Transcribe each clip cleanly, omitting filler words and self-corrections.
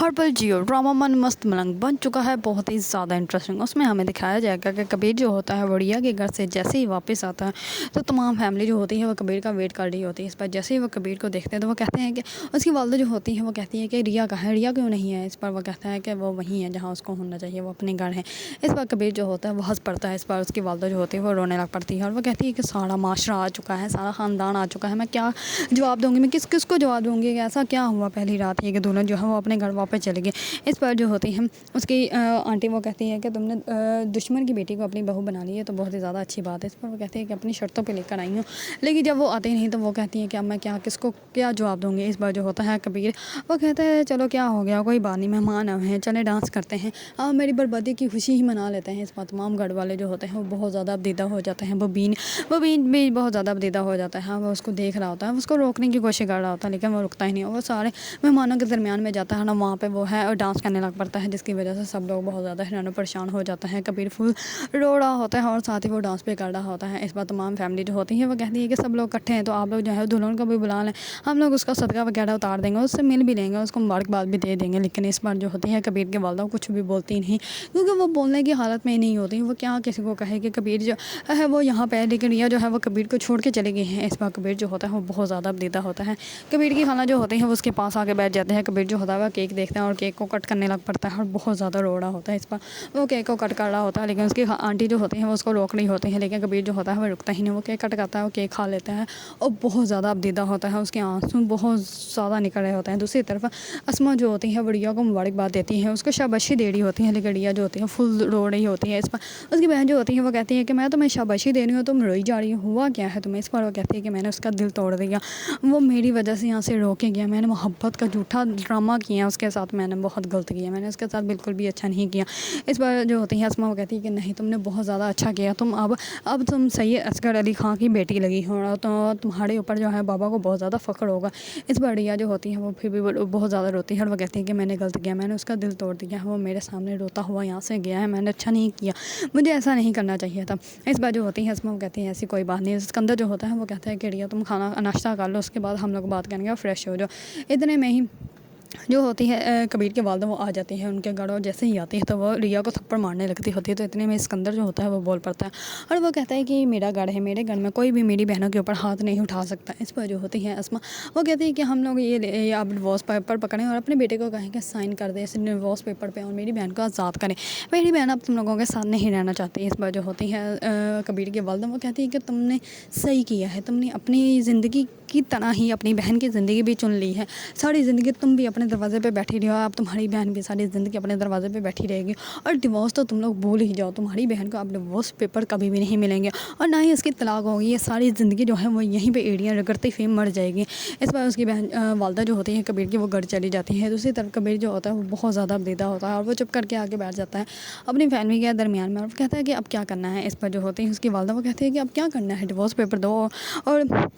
हर पल जियो ड्रामा मन मस्त मलंग बन चुका है, बहुत ही ज़्यादा इंटरेस्टिंग। उसमें हमें दिखाया जाएगा कि कबीर जो होता है वो रिया के घर से जैसे ही वापस आता है तो तमाम फैमिली जो होती है वो कबीर का वेट कर रही होती है। इस पर जैसे ही वो कबीर को देखते हैं तो वो कहते हैं कि उसकी वालदा जो होती है वो कहती है कि रिया कहाँ है, रिया क्यों नहीं है। इस पर वो कहता है कि वो वहीं है जहाँ उसको होना चाहिए, वो अपने घर है। इस पर कबीर जो होता है वो हंस पड़ता है। इस पर उसकी वालदा जो होती है वो रोने लग पड़ती है और वो कहती है कि सारा माशरा आ चुका है, सारा ख़ानदान आ चुका है, मैं क्या जवाब दूँगी, मैं किस किस को जवाब दूँगी, ऐसा क्या हुआ पहली रात ये कि दुल्हन जो है वो अपने घर वापस चले गए। इस पर जो होती है उसकी आंटी वो कहती है कि तुमने दुश्मन की बेटी को अपनी बहू बना ली है तो बहुत ही ज़्यादा अच्छी बात है। इस पर वो कहती है कि अपनी शर्तों पे लेकर आई हूँ, लेकिन जब वो आते ही नहीं तो वो कहती है कि अब मैं किसको क्या जवाब दूँगी। इस बार जो होता है कबीर वो कहता है चलो क्या हो गया, कोई बात नहीं, मेहमान आए हैं, चले डांस करते हैं, आप मेरी बर्बादी की खुशी ही मना लेते हैं। इस पर तमाम घर वाले जो होते हैं वो बहुत ज़्यादा अबदीदा हो जाते हैं। बबीन भी बहुत ज़्यादा अबदीदा हो जाता है। वो उसको देख रहा होता है, उसको रोकने की कोशिश कर रहा होता है लेकिन वो रुकता ही नहीं। वो सारे मेहमानों के दरमियान में जाता है ना, वहाँ पे वो है और डांस करने लग पड़ता है, जिसकी वजह से सब लोग बहुत ज़्यादा हैरान और परेशान हो जाते हैं। कबीर फुल रो रहा होता है और साथ ही वो डांस भी कर रहा होता है। इस बार तमाम फैमिली जो होती है वो कहती है कि सब लोग इकट्ठे हैं तो आप लोग जो है दुल्हन को भी बुला लें, हम लोग उसका सदका वगैरह उतार देंगे, उससे मिल भी लेंगे, उसको मुबारकबाद भी दे देंगे। लेकिन इस बार जो होती है कबीर की वालदा कुछ भी बोलती नहीं, क्योंकि वो बोलने की हालत में ही नहीं होती। वो क्या किसी को कहे कि कबीर जो है वो यहाँ पे है, लेकिन रिया जो है वो कबीर को छोड़ के चली गई है। इस बार कबीर जो होता है वो बहुत ज़्यादा अबदीदा होता है। कबीर की खाला जो होती है वो उसके पास आके बैठ जाते हैं। कबीर जो होता है वो केक देखते हैं और केक को कट करने लग पड़ता है और बहुत ज़्यादा रो रहा होता है। इस पर वो केक को कट कर रहा होता है लेकिन उसकी आंटी जो होती है वो उसको रोक रही होती है, लेकिन कबीर जो होता है वो रुकता ही नहीं। वो केक कट करता है, वो केक खा लेता है और बहुत ज़्यादा अबदीदा होता है, उसके आंसू बहुत ज़्यादा निकल रहे होते हैं। दूसरी तरफ अस्मा जो होती है वो रिया को मुबारकबाद देती है, उसको शाबाशी दे रही होती है, लेकिन रिया जो होती है फुल रो रही होती है। इस पर उसकी बहन जो होती है वो कहती है कि मैं तुम्हें शाबाशी दे रही हूँ, तुम रोई जा रही हो, हुआ क्या है तुम्हें। इस पर वो कहती है कि मैंने उसका दिल तोड़ दिया, वो मेरी वजह से यहाँ से रोके गया, मैंने मोहब्बत का झूठा ड्रामा किया उसके साथ, मैंने बहुत गलत किया, मैंने उसके साथ बिल्कुल भी अच्छा नहीं किया। इस बार जो होती है अस्मा वो कहती है कि नहीं, तुमने बहुत ज़्यादा अच्छा किया, तुम अब तुम सैयद असगर अली खां की बेटी लगी हो तो तुम्हारे ऊपर जो है बाबा को बहुत ज़्यादा फ़ख्र होगा। इस बार रिया जो होती है वो फिर भी बहुत ज़्यादा रोती है और वो कहती है कि मैंने गलत किया, मैंने उसका दिल तोड़ दिया है, वो मेरे सामने रोता हुआ यहाँ से गया है, मैंने अच्छा नहीं किया, मुझे ऐसा नहीं करना चाहिए था। इस बार जो होती है अस्मा वो कहती है ऐसी कोई बात नहीं। सिकंदर जो होता है वो कहता है कि रिया तुम खाना नाश्ता कर लो, उसके बाद हम लोग बात करेंगे और फ्रेश हो जाओ। इतने में ही जो होती है कबीर के वालदा वो आ जाती है उनके घर, और जैसे ही आती है तो वो रिया को थप्पड़ मारने लगती होती है। तो इतने में सिकंदर जो होता है वो बोल पड़ता है और वो कहता है कि मेरा घर है, मेरे घर में कोई भी मेरी बहनों के ऊपर हाथ नहीं उठा सकता। इस पर जो होती है अस्मा वो कहती है कि हम लोग ये आप डिवोर्स पेपर पकड़ें और अपने बेटे को कहें कि साइन कर दे इस डिवोर्स पेपर पर और मेरी बहन को आज़ाद करें, मेरी बहन अब तुम लोगों के साथ नहीं रहना चाहती। इस पर जो होती है कबीर के वालदा वो कहती है कि तुमने सही किया है, तुमने अपनी ज़िंदगी की तरह ही अपनी बहन की ज़िंदगी भी चुन ली है। सारी ज़िंदगी तुम भी अपने दरवाजे पे बैठी रहो, अब तुम्हारी बहन भी सारी ज़िंदगी अपने दरवाजे पे बैठी रहेगी, और डिवोर्स तो तुम लोग भूल ही जाओ, तुम्हारी बहन को अब डिवोर्स पेपर कभी भी नहीं मिलेंगे और ना ही उसकी तलाक होगी। ये सारी ज़िंदगी जो है वो यहीं पे एड़ियाँ रगड़ती हुई मर जाएगी। इस बार उसकी बहन वालदा जो होती है कबीर की वो घर चली जाती है। दूसरी तरफ कबीर जो होता है वो बहुत ज़्यादा अबदीदा होता है और वो चुप करके आगे बैठ जाता है अपनी फैमिली के दरमियान में और कहता है कि अब क्या करना है। इस पर जो होती है उसकी वालदा वो कहती है कि अब क्या करना है, डिवोर्स पेपर दो और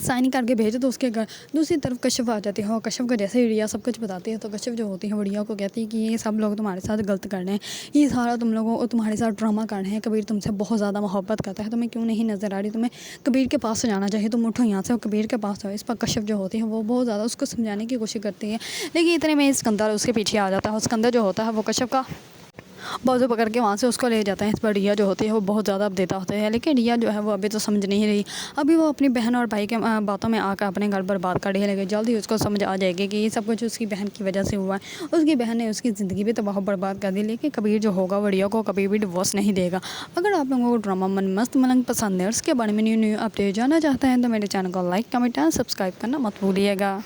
साइन करके भेजो तो उसके घर। दूसरी तरफ कश्यप आ जाती है और कश्यप को जैसे ही रिया सब कुछ बताती है तो कश्यप जो होती है वो रिया को कहती है कि ये सब लोग तुम्हारे साथ गलत कर रहे हैं, ये सारा तुम लोगों को तुम्हारे साथ ड्रामा कर रहे हैं, कबीर तुमसे बहुत ज़्यादा मोहब्बत करता है, तुम्हें क्यों नहीं नज़र आ रही, तुम्हें कबीर के पास से जाना चाहिए, तुम उठो यहाँ से और कबीर के पास आओ। इस पर कश्यप जो होती है वो बहुत ज़्यादा उसको समझाने की कोशिश करती है, लेकिन इतने में सिकंदर उसके पीछे आ जाता है और सिकंदर जो होता है वो कश्यप का बाजू पकड़ के वहाँ से उसको ले जाता है। इस पर रिया जो होती है वो बहुत ज़्यादा अबदेता होते हैं, लेकिन रिया जो है वो अभी तो समझ नहीं रही, अभी वो अपनी बहन और भाई के बातों में आकर अपने घर बर्बाद कर रही है, लेकिन जल्द ही उसको समझ आ जाएगी कि ये सब कुछ उसकी बहन की वजह से हुआ है। उसकी बहन ने उसकी ज़िंदगी भी तबाह बर्बाद कर दी, लेकिन कबीर जो होगा वो रिया को कभी भी डिवोर्स नहीं देगा। अगर आप लोगों को ड्रामा मन मस्त मलंग पसंद है, उसके बारे में न्यू अपडेट जानना चाहते हैं तो मेरे चैनल को लाइक कमेंट एंड सब्सक्राइब करना मत भूलिएगा।